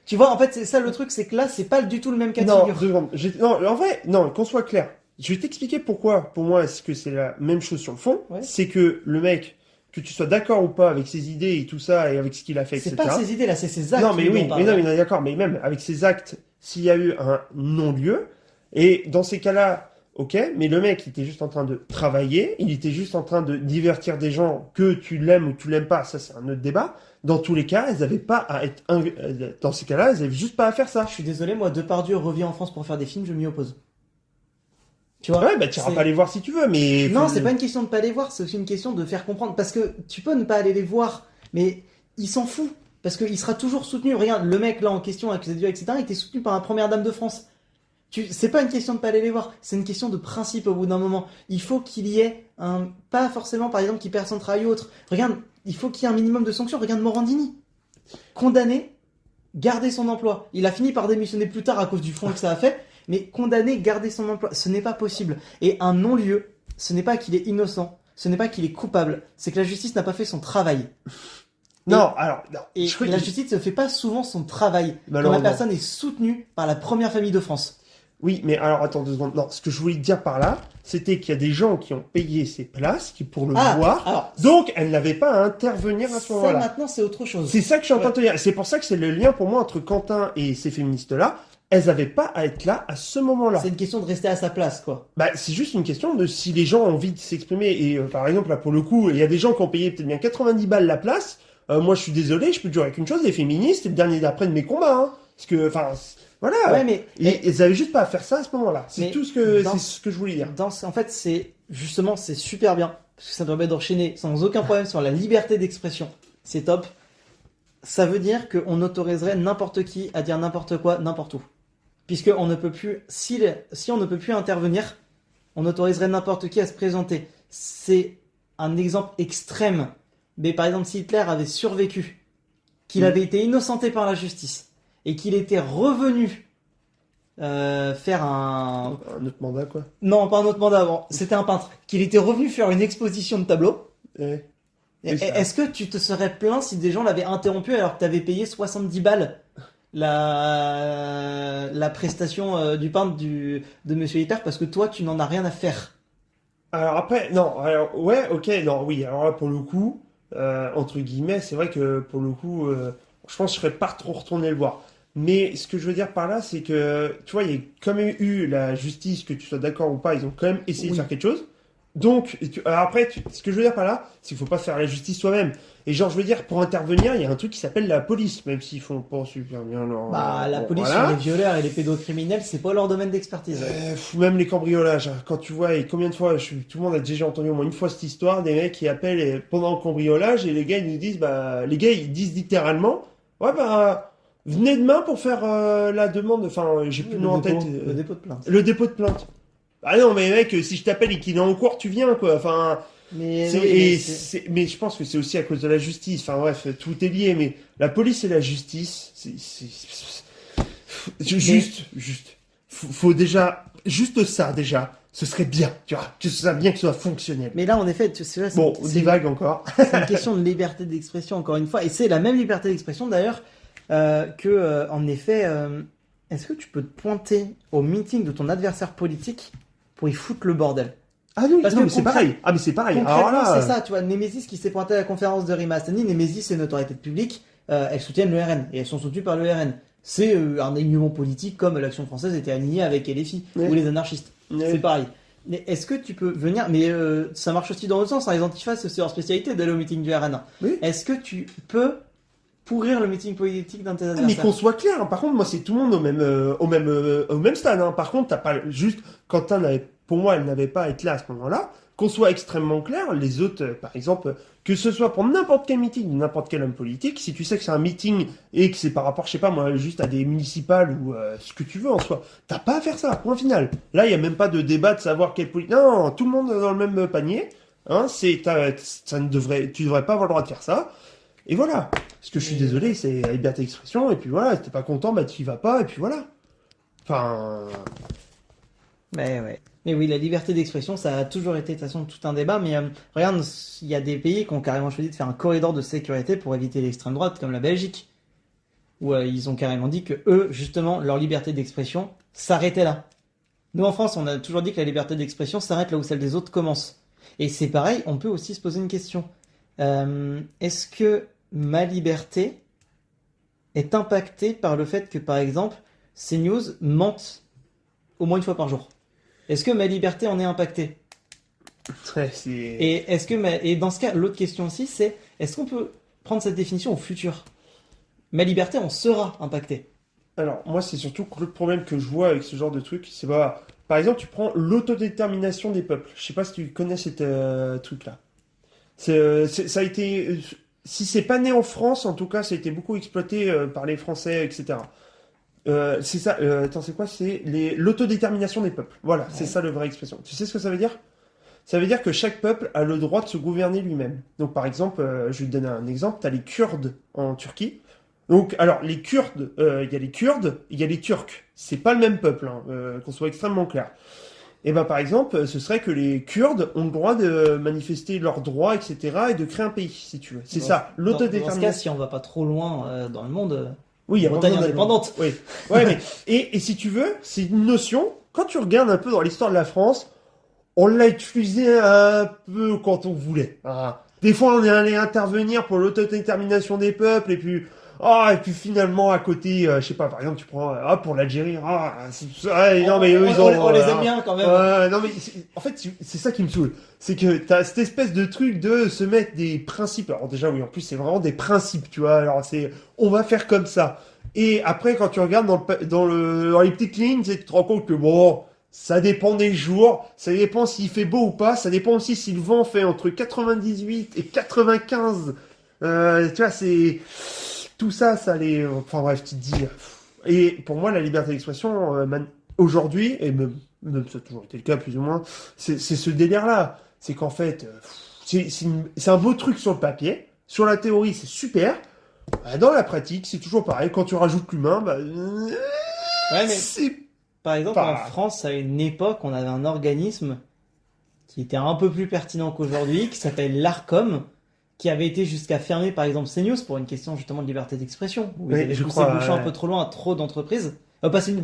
Tu vois, en fait, c'est ça le truc, c'est que là, c'est pas du tout le même cas de figure. 2 secondes. Non, en vrai, non, qu'on soit clair. Je vais t'expliquer pourquoi, pour moi, est-ce que c'est la même chose sur le fond. Ouais. C'est que le mec, que tu sois d'accord ou pas avec ses idées et tout ça, et avec ce qu'il a fait, C'est etc. pas ses idées là, c'est ses actes. Non, mais oui, mais non, mais d'accord, mais même avec ses actes, s'il y a eu un non-lieu, et dans ces cas-là, ok, mais le mec, il était juste en train de travailler, il était juste en train de divertir des gens, que tu l'aimes ou tu l'aimes pas, ça c'est un autre débat. Dans tous les cas, elles avaient pas à être, dans ces cas-là, elles avaient juste pas à faire ça. Je suis désolé, moi, Depardieu revient en France pour faire des films, je m'y oppose. Tu vois? Ouais, bah, tu iras pas les voir si tu veux, mais... Non, c'est pas une question de pas les voir, c'est aussi une question de faire comprendre. Parce que tu peux ne pas aller les voir, mais il s'en fout. Parce qu'il sera toujours soutenu. Regarde, le mec là en question, accusé de viol, etc., il était soutenu par la première dame de France. C'est pas une question de pas aller les voir, c'est une question de principe au bout d'un moment. Il faut qu'il y ait pas forcément par exemple qu'il perd son travail ou autre. Regarde, il faut qu'il y ait un minimum de sanctions. Regarde Morandini. Condamné, garder son emploi. Il a fini par démissionner plus tard à cause du fond que ça a fait, mais condamné, garder son emploi, ce n'est pas possible. Et un non-lieu, ce n'est pas qu'il est innocent, ce n'est pas qu'il est coupable, c'est que la justice n'a pas fait son travail. Non. Et la justice ne fait pas souvent son travail quand la personne est soutenue par la première famille de France. Oui, mais alors attends 2 secondes. Non, ce que je voulais te dire par là, c'était qu'il y a des gens qui ont payé ces places pour le voir. Alors, donc, elles n'avaient pas à intervenir à ce moment-là. Ça, maintenant, c'est autre chose. C'est ça que je suis en train de te dire. C'est pour ça que c'est le lien pour moi entre Quentin et ces féministes-là. Elles n'avaient pas à être là à ce moment-là. C'est une question de rester à sa place, quoi. Bah, c'est juste une question de si les gens ont envie de s'exprimer. Et par exemple, là, pour le coup, il y a des gens qui ont payé peut-être bien 90 balles la place. Moi, je suis désolé, je peux te dire qu'une chose, les féministes, c'est le dernier d'après de mes combats. Hein. Parce que, enfin... Voilà. Ouais, mais ils avaient juste pas à faire ça à ce moment-là. C'est tout ce que je voulais dire. En fait, c'est super bien parce que ça permet d'enchaîner sans aucun problème sur la liberté d'expression. C'est top. Ça veut dire qu'on autoriserait n'importe qui à dire n'importe quoi, n'importe où. Puisque on ne peut plus, si on ne peut plus intervenir, on autoriserait n'importe qui à se présenter. C'est un exemple extrême Mais par exemple, si Hitler avait survécu, qu'il avait été innocenté par la justice, et qu'il était revenu faire un... Un autre mandat, quoi. Non, pas un autre mandat avant, c'était un peintre, qu'il était revenu faire une exposition de tableaux, Ouais. Oui, ça. est-ce que tu te serais plaint si des gens l'avaient interrompu alors que t'avais payé 70 balles la prestation du peintre de Monsieur Hitler parce que toi, tu n'en as rien à faire? Alors après, non, alors ouais, ok, non, oui, alors là, pour le coup, entre guillemets, c'est vrai que pour le coup, je pense que je serais pas trop retourné le voir. Mais ce que je veux dire par là, c'est que, tu vois, il y a quand même eu la justice, que tu sois d'accord ou pas, ils ont quand même essayé de Oui. faire quelque chose. Donc, alors après, ce que je veux dire par là, c'est qu'il faut pas faire la justice soi-même. Et genre, je veux dire, pour intervenir, il y a un truc qui s'appelle la police, même s'ils font pas super bien leur... Bah, la bon, police voilà. sur les violeurs et les pédocriminels, c'est pas leur domaine d'expertise. Même les cambriolages, hein. Quand tu vois, et combien de fois, tout le monde a déjà entendu au moins une fois cette histoire, des mecs qui appellent pendant le cambriolage, et les gars, ils nous disent, bah, les gars, ils disent littéralement, ouais, bah, venez demain pour faire la demande, enfin, j'ai plus le nom en tête. Le dépôt de plainte. Le dépôt de plainte. Ah non, mais mec, si je t'appelle et qu'il est en cours, tu viens, quoi. Enfin, Mais, c'est, oui, et mais c'est- mais je pense que c'est aussi à cause de la justice. Enfin bref, tout est lié. Mais la police et la justice, juste. Faut déjà, juste ça déjà, ce serait bien, tu vois. Que ce soit bien, que ce soit fonctionnel. mais là, en effet, c'est Bon, on divague encore. c'est une question de liberté d'expression, encore une fois. Et c'est la même liberté d'expression, d'ailleurs, en effet, est-ce que tu peux te pointer au meeting de ton adversaire politique pour y foutre le bordel? Ah non, Parce non, que mais c'est pareil. Ah mais c'est pareil. Alors Concrètement, là, c'est ça, tu vois. Nemesis qui s'est pointé à la conférence de Rima Hasani. Nemesis, c'est une autorité publique. Elles soutiennent le RN et elles sont soutenues par le RN. C'est un alignement politique comme l'Action française était alignée avec LFI Ouais. ou les anarchistes. Ouais. C'est pareil. Mais est-ce que tu peux venir... Mais ça marche aussi dans l'autre sens. Hein. Les antifas, c'est leur spécialité d'aller au meeting du RN. Oui. Est-ce que tu peux pourrir le meeting politique d'un de tes mais adversaires? qu'on soit clair, hein. Par contre, moi, c'est tout le monde au même stade, hein. Par contre, t'as pas juste, Quentin n'avait, pour moi, elle n'avait pas à être là à ce moment-là. Qu'on soit extrêmement clair, les autres, par exemple, que ce soit pour n'importe quel meeting, n'importe quel homme politique, si tu sais que c'est un meeting et que c'est par rapport, je sais pas moi, juste à des municipales ou ce que tu veux en soi, t'as pas à faire ça, point final. Là, il y a même pas de débat de savoir quel politique. Non, tout le monde est dans le même panier. Hein, tu devrais pas avoir le droit de faire ça. Et voilà. Parce que je suis désolé, c'est la liberté d'expression, et puis voilà, si t'es pas content, bah tu y vas pas, et puis voilà. Enfin. Ouais. Mais oui, la liberté d'expression, ça a toujours été de toute façon tout un débat. Mais regarde, il y a des pays qui ont carrément choisi de faire un corridor de sécurité pour éviter l'extrême droite, comme la Belgique, où ils ont carrément dit que eux, justement, leur liberté d'expression s'arrêtait là. Nous, en France, on a toujours dit que la liberté d'expression s'arrête là où celle des autres commence. Et c'est pareil, on peut aussi se poser une question. Est-ce que ma liberté est impactée par le fait que, par exemple, CNews mente au moins une fois par jour? Est-ce que ma liberté en est impactée? Ouais, c'est. Et et dans ce cas, l'autre question aussi, c'est est-ce qu'on peut prendre cette définition au futur? Ma liberté en sera impactée. Alors, moi, c'est surtout que le problème que je vois avec ce genre de truc, c'est bah, par exemple, tu prends l'autodétermination des peuples. Je sais pas si tu connais cet truc-là. Ça a été, si c'est pas né en France, en tout cas, ça a été beaucoup exploité par les Français, etc. C'est ça. Attends, c'est quoi? C'est l'autodétermination des peuples. Voilà, c'est ça le vrai expression. Tu sais ce que ça veut dire? Ça veut dire que chaque peuple a le droit de se gouverner lui-même. Donc, par exemple, je vais te donner un exemple. T'as les Kurdes en Turquie. Donc, alors, les Kurdes, il y a les Kurdes, il y a les Turcs. C'est pas le même peuple, hein, qu'on soit extrêmement clair. Et ben, par exemple, ce serait que les Kurdes ont le droit de manifester leurs droits, etc., et de créer un pays, si tu veux. C'est ça, Dans ce cas, l'autodétermination. si on va pas trop loin dans le monde, Oui, il y a Bretagne vraiment indépendante. Oui, ouais, mais et si tu veux, c'est une notion. Quand tu regardes un peu dans l'histoire de la France, on l'a utilisé un peu quand on voulait. Hein. Des fois, on est allé intervenir pour l'autodétermination des peuples, et puis finalement à côté, je sais pas, par exemple, tu prends pour l'Algérie, non mais eux ils ont, on les aime bien quand même. non mais en fait c'est ça qui me saoule, c'est que t'as cette espèce de truc de se mettre des principes. Alors déjà oui, en plus c'est vraiment des principes, tu vois. Alors c'est, on va faire comme ça. Et après quand tu regardes dans les petites lignes, tu te rends compte que bon, ça dépend des jours, ça dépend s'il fait beau ou pas, ça dépend aussi si le vent fait entre 98 et 95. Tu vois, c'est tout ça, ça les. Enfin bref, tu te dis. Et pour moi, la liberté d'expression, aujourd'hui, et même ça a toujours été le cas plus ou moins, c'est ce délire-là. C'est qu'en fait, c'est un beau truc sur le papier, Sur la théorie, c'est super. Bah, dans la pratique, c'est toujours pareil. Quand tu rajoutes l'humain, bah, Ouais, mais c'est par exemple, pas... en France, à une époque, on avait un organisme qui était un peu plus pertinent qu'aujourd'hui, qui s'appelle l'ARCOM, qui avait été jusqu'à fermer, par exemple, CNews pour une question justement de liberté d'expression, où ils Oui, avaient je poussé crois, le bouchon un peu trop loin à trop d'entreprises. Pas CNews,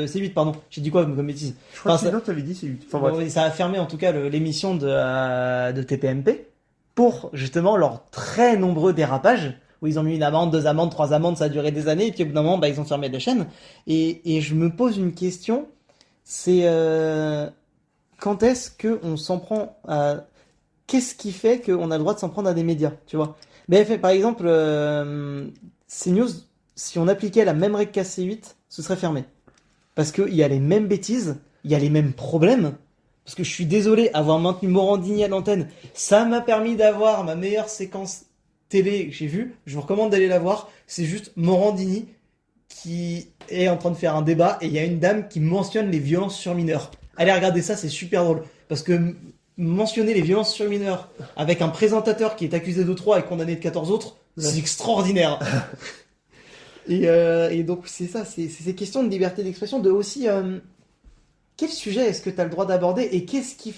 C8, pardon. J'ai dit quoi comme bêtise? Je crois Enfin, que sinon, t'avais dit c'est 8. Enfin bref. Bon, oui, ça a fermé en tout cas l'émission de TPMP pour justement leurs très nombreux dérapages où ils ont mis une amende, 2 amendes, 3 amendes, ça a duré des années et puis au bout d'un moment bah, ils ont fermé la chaîne. Et je me pose une question, c'est quand est-ce que on s'en prend à... Qu'est-ce qui fait qu'on a le droit de s'en prendre à des médias, tu vois? BFM par exemple, CNews, si on appliquait la même règle qu'à C8, ce serait fermé. Parce qu'il y a les mêmes bêtises, il y a les mêmes problèmes. Parce que je suis désolé, avoir maintenu Morandini à l'antenne, ça m'a permis d'avoir ma meilleure séquence télé que j'ai vue. Je vous recommande d'aller la voir. C'est juste Morandini qui est en train de faire un débat et il y a une dame qui mentionne les violences sur mineurs. Allez regarder ça, c'est super drôle. Parce que mentionner les violences sur mineurs avec un présentateur qui est accusé de 3 et condamné de 14 autres, c'est extraordinaire. Et donc c'est ça, c'est ces questions de liberté d'expression, de aussi quel sujet est-ce que tu as le droit d'aborder et qu'est-ce qui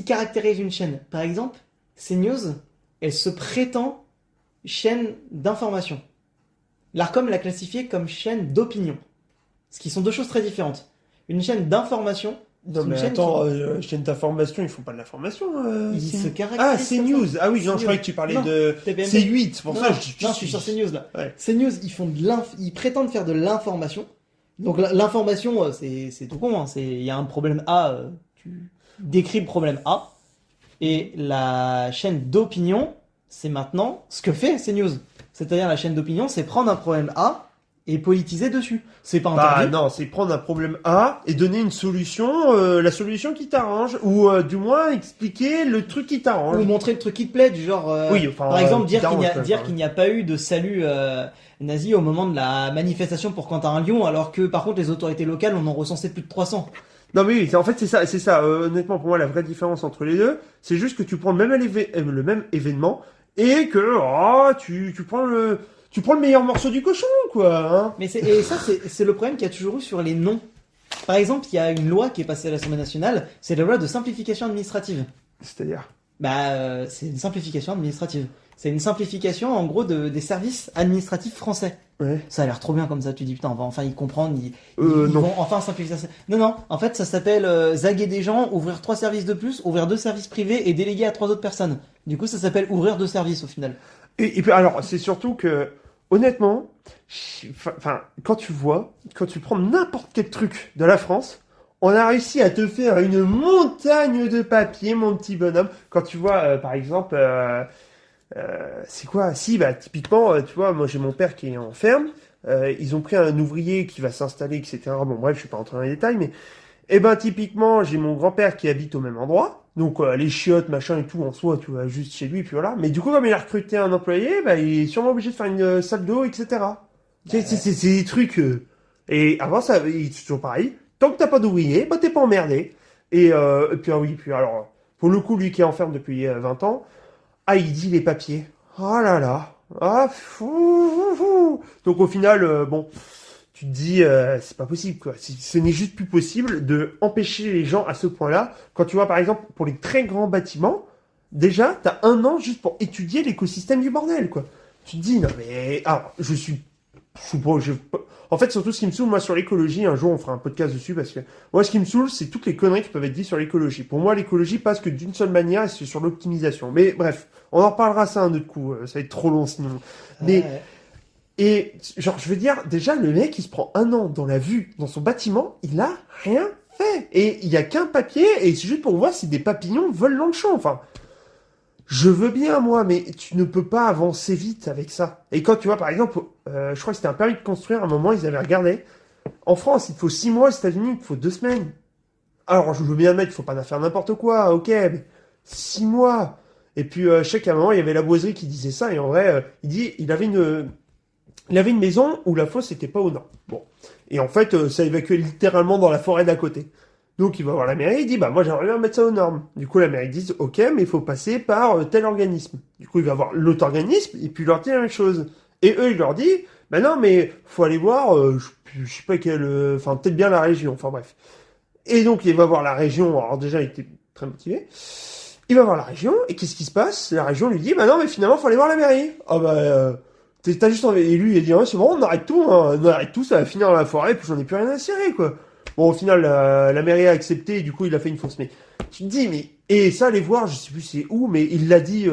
caractérise une chaîne? Par exemple, CNews, elle se prétend chaîne d'information. L'ARCOM l'a classifiée comme chaîne d'opinion, ce qui sont deux choses très différentes. Une chaîne d'information, Non c'est une mais chaîne attends, chaîne d'information, ils font pas de l'information. qui se caractérise Ah, comme c'est ça. News. Ah oui, non, CNews. je croyais que tu parlais Non, de TPMP. C8. C'est pour Non, ça non, je je suis sur CNews là. Ouais. CNews, ils prétendent faire de l'information. Donc l'information, c'est tout con. Hein. Il y a un problème A, tu décris le problème A. Et la chaîne d'opinion, c'est maintenant ce que fait CNews. C'est-à-dire la chaîne d'opinion, c'est prendre un problème A et politiser dessus. C'est pas Bah interdit. non, c'est prendre un problème A et donner une solution, la solution qui t'arrange, ou du moins expliquer le truc qui Ou t'arrange. montrer le truc qui te plaît, du genre, Oui, enfin, par exemple, qui dire qu'il n'y a, t'arrange, dire quoi. qu'il n'y a pas eu de salut nazi au moment de la manifestation pour Quentin Lyon, alors que par contre les autorités locales en ont recensé plus de 300. Non mais oui, en fait c'est ça. Honnêtement, pour moi, la vraie différence entre les deux, c'est juste que tu prends le même événement et que tu prends le meilleur morceau du cochon, quoi. Hein. Mais et ça, c'est le problème qu'il y a toujours eu sur les noms. Par exemple, il y a une loi qui est passée à l'Assemblée nationale, c'est la loi de simplification administrative. C'est-à-dire. Bah, c'est une simplification administrative. C'est une simplification, en gros, des services administratifs français. Ouais. Ça a l'air trop bien comme ça, tu dis putain, on va enfin y comprendre, ils Non. vont enfin simplifier ça. Non, en fait, ça s'appelle zaguer des gens, ouvrir 3 services de plus, ouvrir 2 services privés et déléguer à 3 autres personnes. Du coup, ça s'appelle ouvrir 2 services au final. Et puis alors, c'est surtout que, honnêtement, enfin, quand tu prends n'importe quel truc de la France, on a réussi à te faire une montagne de papier, mon petit bonhomme. Quand tu vois, par exemple, c'est quoi? Si, bah, typiquement, tu vois, moi j'ai mon père qui est en ferme. Ils ont pris un ouvrier qui va s'installer, etc. Bon, bref, je suis pas entré dans les détails, mais eh ben, typiquement, j'ai mon grand-père qui habite au même endroit. Donc, les chiottes, machin et tout, en soi, tu vois, juste chez lui, puis voilà. Mais du coup, comme il a recruté un employé, bah, il est sûrement obligé de faire une salle d'eau, etc. C'est des trucs. Et avant, ça, c'est toujours pareil. Tant que t'as pas d'ouvrier, bah, t'es pas emmerdé. Et puis, ah oui, puis alors, pour le coup, lui qui est en ferme depuis 20 ans, ah, il dit les papiers. Oh là là. Ah, fou. Donc, au final, bon. Tu te dis, c'est pas possible, quoi. Ce n'est juste plus possible de empêcher les gens à ce point-là. Quand tu vois, par exemple, pour les très grands bâtiments, déjà, t'as 1 an juste pour étudier l'écosystème du bordel, quoi. Tu te dis, non mais, alors, en fait, surtout, ce qui me saoule, moi, sur l'écologie, un jour, on fera un podcast dessus, parce que, moi, ce qui me saoule, c'est toutes les conneries qui peuvent être dites sur l'écologie. Pour moi, l'écologie passe que d'une seule manière, et c'est sur l'optimisation. Mais, bref, on en reparlera ça un autre coup, ça va être trop long, sinon. Mais, Ouais. et, genre, je veux dire, déjà, le mec, il se prend 1 an dans la vue, dans son bâtiment, il a rien fait. Et il y a qu'un papier, et c'est juste pour voir si des papillons volent dans le champ. Enfin, je veux bien, moi, mais tu ne peux pas avancer vite avec ça. Et quand tu vois, par exemple, je crois que c'était un permis de construire, à un moment, ils avaient regardé. En France, il te faut 6 mois, aux États-Unis, il te faut 2 semaines. Alors, je veux bien admettre, il faut pas faire n'importe quoi, ok, mais 6 mois. Et puis, je sais qu'à un moment, il y avait la boiserie qui disait ça, et en vrai, il avait une maison où la fosse n'était pas au nord. Bon. Et en fait, ça évacuait littéralement dans la forêt d'à côté. Donc il va voir la mairie, il dit bah moi j'aimerais bien mettre ça aux normes. Du coup la mairie dit ok mais il faut passer par tel organisme. Du coup il va voir l'autre organisme et puis il leur dit la même chose. Et eux il leur dit bah non mais faut aller voir je sais pas quelle enfin peut-être bien la région enfin bref. Et donc il va voir la région, alors déjà il était très motivé. Il va voir la région et qu'est-ce qui se passe? La région lui dit bah non mais finalement faut aller voir la mairie. Ah bah t'as juste envie. Et lui il a dit ouais, c'est bon on arrête tout hein. On arrête tout ça va finir dans la forêt puis j'en ai plus rien à cirer quoi. Bon, au final, la mairie a accepté et du coup, il a fait une fausse. Mais tu te dis, mais... Et ça, aller voir, je sais plus c'est où, mais il l'a dit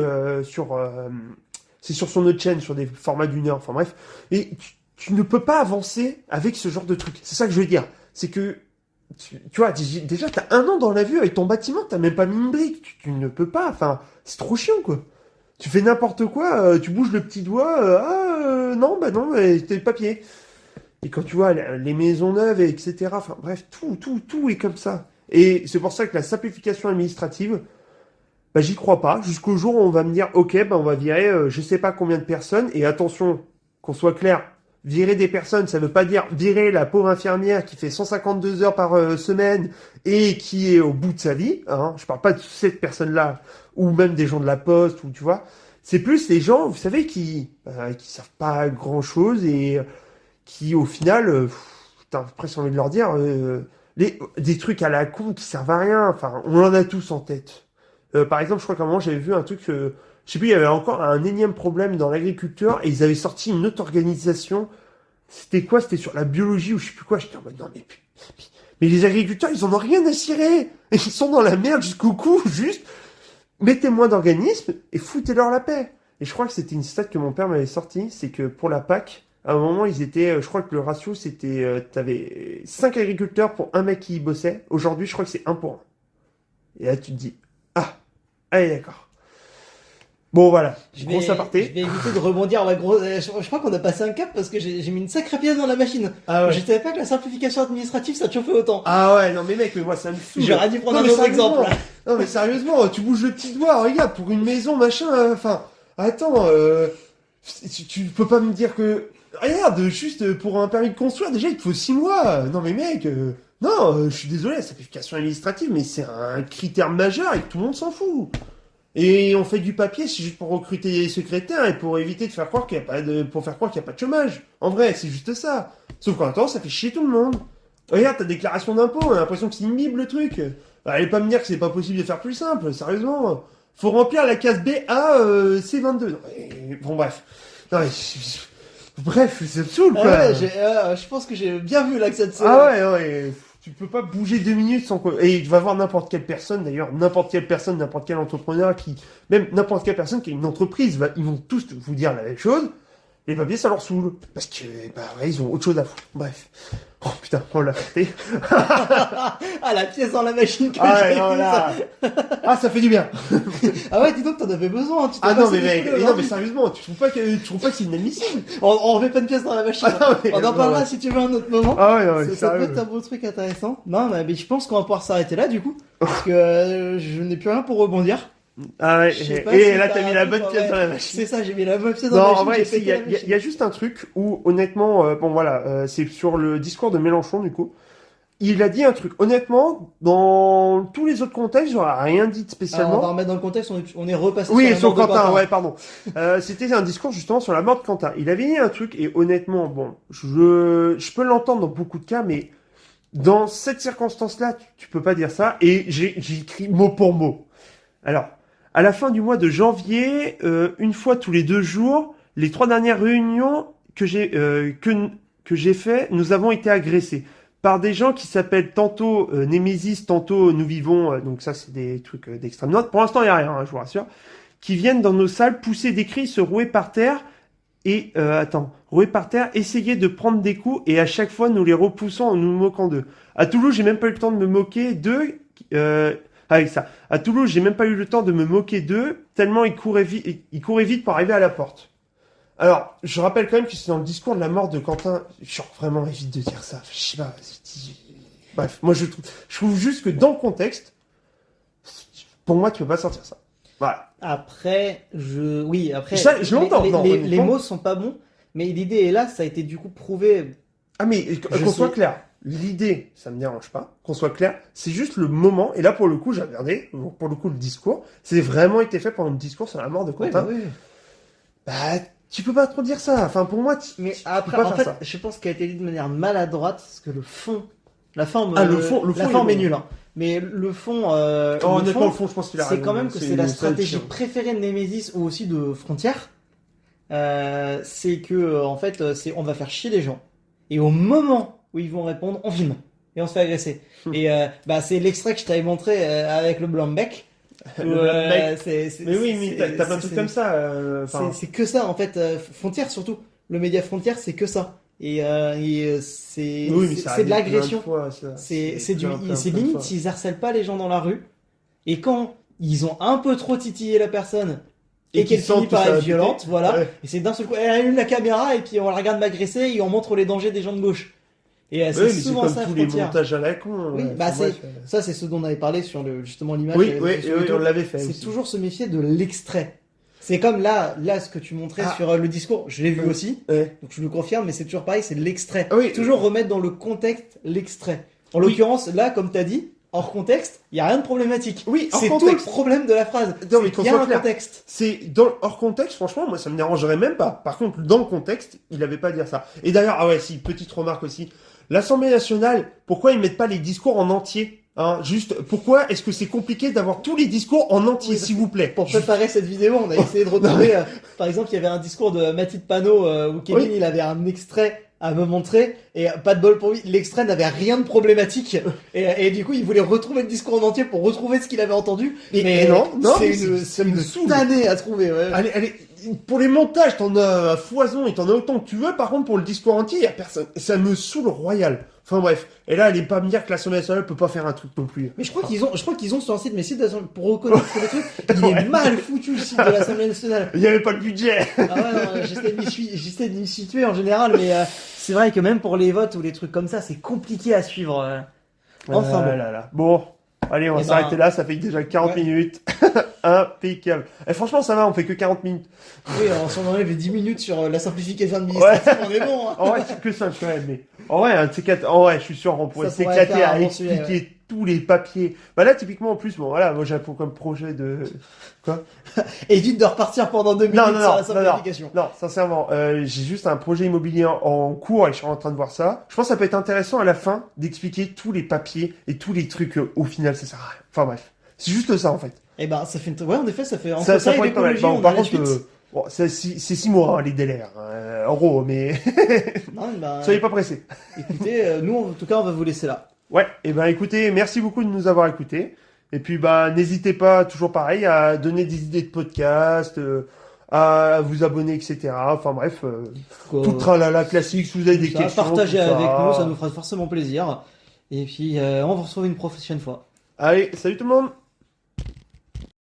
c'est sur son autre chaîne, sur des formats d'1 heure, enfin bref. Et tu ne peux pas avancer avec ce genre de truc. C'est ça que je veux dire. C'est que, tu vois, déjà, t'as 1 an dans la vue avec ton bâtiment, t'as même pas mis une brique. Tu ne peux pas, enfin, c'est trop chiant, quoi. Tu fais n'importe quoi, tu bouges le petit doigt, non, bah non, t'as le papier. Et quand tu vois les maisons neuves, etc. Enfin bref, tout est comme ça. Et c'est pour ça que la simplification administrative, bah j'y crois pas. Jusqu'au jour où on va me dire, ok, bah on va virer, je sais pas combien de personnes. Et attention, qu'on soit clair, virer des personnes, ça veut pas dire virer la pauvre infirmière qui fait 152 heures par semaine et qui est au bout de sa vie. Hein. Je parle pas de cette personne-là, ou même des gens de la poste, ou tu vois. C'est plus les gens, vous savez, qui savent pas grand-chose et qui au final, t'as presque envie de leur dire, des trucs à la con qui servent à rien. Enfin, on en a tous en tête. Par exemple, je crois qu'à un moment j'avais vu un truc, je sais plus, il y avait encore un énième problème dans l'agriculture et ils avaient sorti une autre organisation. C'était quoi? C'était sur la biologie ou je sais plus quoi. J'étais en mode non mais les agriculteurs ils en ont rien à cirer. Ils sont dans la merde jusqu'au cou. Juste mettez moins d'organismes et foutez-leur la paix. Et je crois que c'était une stat que mon père m'avait sorti, c'est que pour la PAC, à un moment, ils étaient, je crois que le ratio, c'était, t'avais 5 agriculteurs pour un mec qui y bossait. Aujourd'hui, je crois que c'est 1 pour 1. Et là, tu te dis, ah, allez, d'accord. Bon, voilà. Grosse aparté. Je vais éviter de rebondir. Ouais, je crois qu'on a passé un cap parce que j'ai mis une sacrée pièce dans la machine. Ah ouais. Je savais pas que la simplification administrative, ça te chauffait autant. Ah ouais, non mais mec, mais moi ça me saoule. J'aurais dû prendre Non, un mais autre sérieusement. exemple. Non mais sérieusement, tu bouges le petit doigt, regarde, pour une maison, machin, enfin, attends, tu peux pas me dire que... Regarde, juste pour un permis de construire, déjà il te faut 6 mois. Non mais mec, non, je suis désolé, la simplification administrative, mais c'est un critère majeur et que tout le monde s'en fout. Et on fait du papier, c'est juste pour recruter des secrétaires et pour éviter de faire croire qu'il y a pas de, pour faire croire qu'il y a pas de chômage. En vrai, c'est juste ça. Sauf qu'en même temps, ça fait chier tout le monde. Regarde, ta déclaration d'impôt, on a l'impression que c'est une bible le truc. Allez pas me dire que c'est pas possible de faire plus simple, sérieusement. Faut remplir la case B A C22. Non, bon bref. Non, mais, bref, ça me saoule quoi. Ah ouais, je pense que j'ai bien vu l'accent de ça. Ah ouais, ouais. Tu peux pas bouger 2 minutes sans quoi. Et tu vas voir n'importe quelle personne, d'ailleurs, n'importe quel entrepreneur même n'importe quelle personne qui a une entreprise, ils vont tous vous dire la même chose. Les papiers, ça leur saoule. Parce que, bah ouais, ils ont autre chose à foutre. Bref. Oh putain, on l'a raté. Ah, la pièce dans la machine que Ah ouais, j'ai non, mise. là. Ah, ça fait du bien. Ah ouais, dis donc, t'en avais besoin. Tu t'es Ah non, passé mais des mec, cheveux, non, hein. mais sérieusement, tu trouves pas que c'est inadmissible? On remet pas de pièce dans la machine. Ah non, mais- On en parlera ouais. si tu veux un autre moment. Ah ouais, non, mais Ça peut sérieux. être un beau truc intéressant. Non, mais je pense qu'on va pouvoir s'arrêter là, du coup. Parce que je n'ai plus rien pour rebondir. Ah ouais, Je sais pas et si là, t'as t'as mis un la truc, bonne pièce ouais. dans la machine. C'est ça, j'ai mis la bonne pièce dans Non, la en machine. vrai, j'ai si, pété il y, la a- machine. il y a juste un truc où, honnêtement, bon voilà, c'est sur le discours de Mélenchon, du coup. Il a dit un truc. Honnêtement, dans tous les autres contextes, j'aurais rien dit de Alors, on va spécialement. remettre dans le contexte, on est repassé Oui, sur la sur mort de Quentin, ouais, pardon. C'était un discours justement sur la mort de Quentin. Il avait dit un truc, et honnêtement, bon, je peux l'entendre dans beaucoup de cas, mais dans cette circonstance-là, tu peux pas dire ça. Et j'ai écrit mot pour mot. Alors, à la fin du mois de janvier, une fois tous les 2 jours, les 3 dernières réunions que j'ai fait, nous avons été agressés par des gens qui s'appellent tantôt Némésis, tantôt Nous Vivons, donc ça c'est des trucs d'extrême droite. Pour l'instant il y a rien, hein, je vous rassure. Qui viennent dans nos salles pousser des cris, se rouer par terre et rouer par terre, essayer de prendre des coups et à chaque fois nous les repoussons en nous moquant d'eux. À Toulouse, j'ai même pas eu le temps de me moquer d'eux. Avec ça. À Toulouse, j'ai même pas eu le temps de me moquer d'eux, tellement ils couraient vite pour arriver à la porte. Alors, je rappelle quand même que c'est dans le discours de la mort de Quentin. Genre, vraiment, évite de dire ça. Je sais pas. Bref, moi, je trouve juste que dans le contexte, pour moi, tu peux pas sortir ça. Voilà. Après, après. Ça, je l'entends, non, les honnêtement. mots sont pas bons, mais l'idée est là, ça a été du coup prouvé. Ah, mais qu'on soit clair. l'idée, ça me dérange pas, qu'on soit clair, c'est juste le moment, et là pour le coup, j'ai regardé, pour le coup, le discours, c'est vraiment été fait pendant le discours sur la mort de Oui, Quentin. oui. Bah, tu peux pas trop dire ça, enfin pour moi, Mais tu après, peux pas en faire fait, ça. je pense qu'elle a été dit de manière maladroite, parce que le fond, la forme, Le fond la est forme est bon. nulle, hein. Mais le fond, Honnêtement, le fond, fond, je pense qu'il a c'est raison, quand même que c'est la une stratégie solution. préférée de Nemesis ou aussi de Frontier. C'est que, en fait, on va faire chier les gens. Et au moment où ils vont répondre, on filme. Et on se fait agresser. Et c'est l'extrait que je t'avais montré avec le Blanc-Bec. Le Blanc-Bec. Mais oui, mais t'as plein de trucs c'est- comme ça. Enfin, c'est que ça, en fait. Frontier, surtout. Le média Frontier, c'est que ça. C'est oui, mais ça c'est de arrive plein l'agression. fois, ça. C'est plein de limite fois. s'ils harcèlent pas les gens dans la rue. Et quand ils ont un peu trop titillé la personne et qu'ils qu'elle finit sentent que par ça va être violente, péter. voilà. Ouais. Et c'est d'un seul coup, elle allume la caméra et puis on la regarde m'agresser et on montre les dangers des gens de gauche. Et Oui, c'est mais c'est souvent comme ça, tous les Frontier. montages à la con. Oui, ouais, bah enfin, c'est bref, ça, c'est ce dont on avait parlé sur justement l'image. Oui, les réseaux oui, sociaux et oui, tout. on l'avait fait C'est aussi. toujours se méfier de l'extrait. C'est comme là, ce que tu montrais Ah. sur le discours, je l'ai vu aussi, Ouais. donc je le confirme, mais c'est toujours pareil, c'est l'extrait. Ah oui. Toujours remettre dans le contexte l'extrait. En Oui. l'occurrence, là, comme t'as dit, hors contexte, il y a rien de problématique. Oui, hors C'est tout le contexte. problème de la phrase. Non, mais Il qu'on y a soit un clair. contexte. C'est hors contexte, franchement, moi ça me dérangerait même pas. Par contre, dans le contexte, il avait pas à dire ça. Et d'ailleurs, ah ouais, si, petite remarque aussi. L'Assemblée nationale, pourquoi ils mettent pas les discours en entier? Hein, juste, pourquoi est-ce que c'est compliqué d'avoir tous les discours en entier, Oui, s'il vous plaît? Pour préparer cette vidéo, on a essayé de retrouver, par exemple, il y avait un discours de Mathilde Panot où Kevin, Oui. il avait un extrait à me montrer et pas de bol pour lui, l'extrait n'avait rien de problématique et du coup, il voulait retrouver le discours en entier pour retrouver ce qu'il avait entendu. Et non, c'est mais une, ça c'est me une saoule. tannée à trouver. Ouais. Allez, pour les montages, t'en as à foison et t'en as autant que tu veux. Par contre, pour le discours entier, y a personne. Ça me saoule royal. Enfin bref. Et là, allez pas me dire que l'Assemblée nationale peut pas faire un truc non plus. Mais je crois qu'ils ont sur un site, mais site d'Assemblée- pour reconnaître le truc, il est mal foutu le site de l'Assemblée nationale. Il y avait pas le budget. Ah ouais, non, j'essaie de m'y situer en général, mais c'est vrai que même pour les votes ou les trucs comme ça, c'est compliqué à suivre. Enfin bon. Là. Bon, allez, on va Eh ben, s'arrêter là. Ça fait déjà 40 ouais. minutes. Impeccable. Et franchement, ça va, on fait que 40 minutes. Oui, on s'en enlève les 10 minutes sur la simplification administrative, on est bon. Hein. En vrai, c'est que ça, quand même. Mais en vrai, un de ces quatre, en vrai, je suis sûr, on pourrait Ça pourrait s'éclater faire à un bon expliquer sujet, tous les papiers. Bah là, typiquement, en plus, bon, voilà, moi, j'ai comme projet de... Quoi? Évite de repartir pendant 2 minutes Non, sur la simplification. Non, sincèrement, j'ai juste un projet immobilier en cours et je suis en train de voir ça. Je pense que ça peut être intéressant à la fin d'expliquer tous les papiers et tous les trucs au final, ça sert à rien. Enfin bref, c'est juste ça en fait. Et ben, ça fait ouais, en effet, ça fait entre Ça et pourrait être pas mal. l'écologie, Bon, on par a la contre, suite. bon, c'est 6 mois hein, les délais, hein, en gros, mais Non, ben, soyez pas pressés. écoutez, nous, en tout cas, on va vous laisser là. Ouais, et ben écoutez, merci beaucoup de nous avoir écoutés. Et puis bah n'hésitez pas, toujours pareil, à donner des idées de podcast, à vous abonner, etc. Enfin bref, tout tralala classique. Si vous avez des Ça, questions, partagez tout ça. avec nous, ça nous fera forcément plaisir. Et puis, on vous retrouve une prochaine fois. Allez, salut tout le monde.